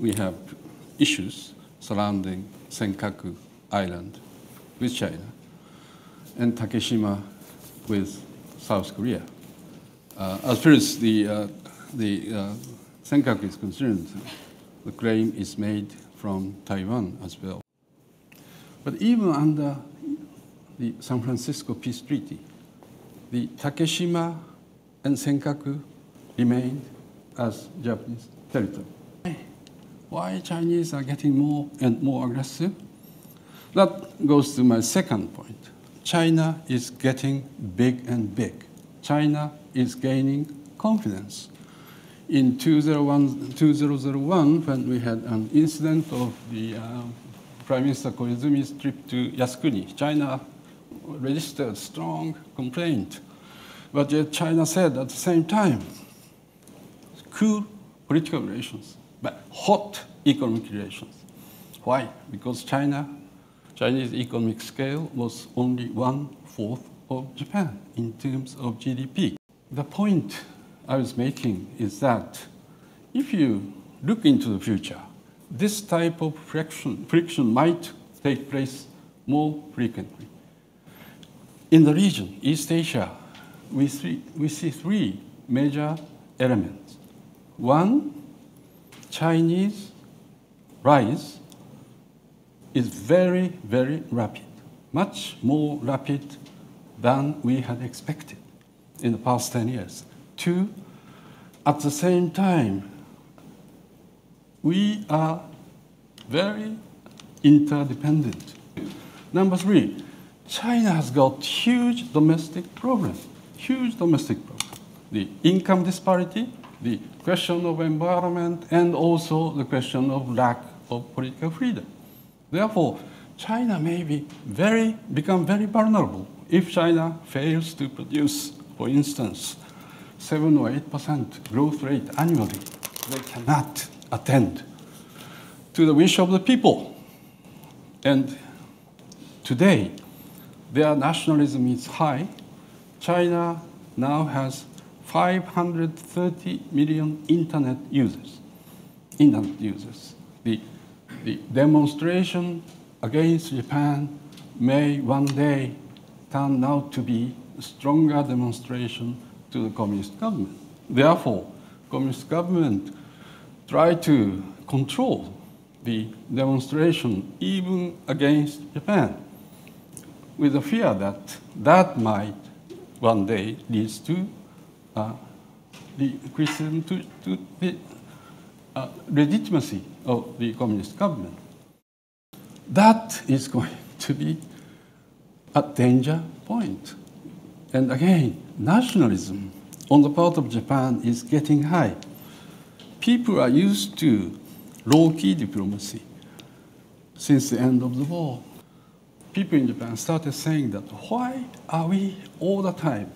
we have issues surrounding Senkaku Island with China and Takeshima with South Korea. As far as the Senkaku is concerned, the claim is made from Taiwan as well. But even under the San Francisco Peace Treaty, the Takeshima and Senkaku remained as Japanese territory. Why Chinese are getting more and more aggressive? That goes to my second point. China is getting big and big. China is gaining confidence. In 2001, when we had an incident of the Prime Minister Koizumi's trip to Yasukuni, China registered strong complaint. But yet China said at the same time, cool political relations, but hot economic relations. Why? Because Chinese economic scale was only 1/4 of Japan in terms of GDP. The point I was making is that if you look into the future, this type of friction might take place more frequently. In the region, East Asia, we see three major elements. One, Chinese rise is very, very rapid, much more rapid than we had expected in the past 10 years. Two, at the same time, we are very interdependent. Number three, China has got huge domestic problems, The income disparity, the question of environment, and also the question of lack of political freedom. Therefore, China may become very vulnerable if China fails to produce, for instance, 7 or 8% growth rate annually. They cannot attend to the wish of the people. And today, their nationalism is high. China now has 530 million internet users. The demonstration against Japan may one day turn out to be a stronger demonstration to the communist government. Therefore, communist government try to control the demonstration even against Japan, with the fear that that might one day lead to the criticism to the legitimacy of the communist government. That is going to be a danger point. And again, nationalism on the part of Japan is getting high. People are used to low-key diplomacy since the end of the war. People in Japan started saying that, why are we all the time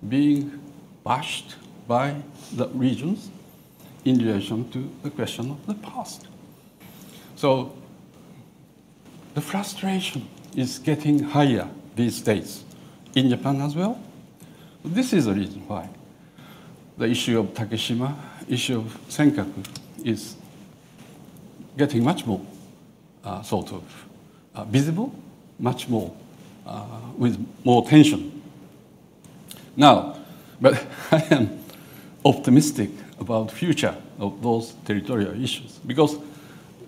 being bashed by the regions in relation to the question of the past? So the frustration is getting higher these days in Japan as well. This is the reason why the issue of Takeshima, issue of Senkaku is getting much more visible, much more with more tension. Now, but I am optimistic about the future of those territorial issues because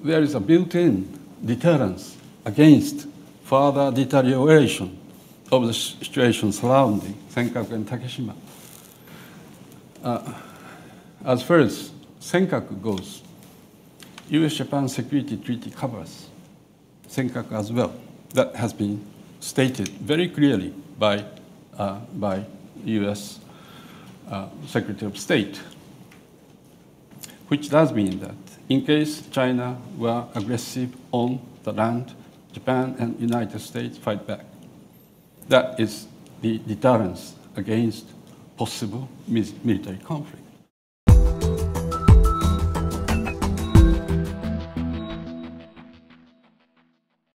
there is a built-in deterrence against further deterioration of the situation surrounding Senkaku and Takeshima. As far as Senkaku goes, US-Japan Security Treaty covers Senkaku as well. That has been stated very clearly by US Secretary of State, which does mean that in case China were aggressive on the land, Japan and United States fight back. That is the deterrence against possible military conflict.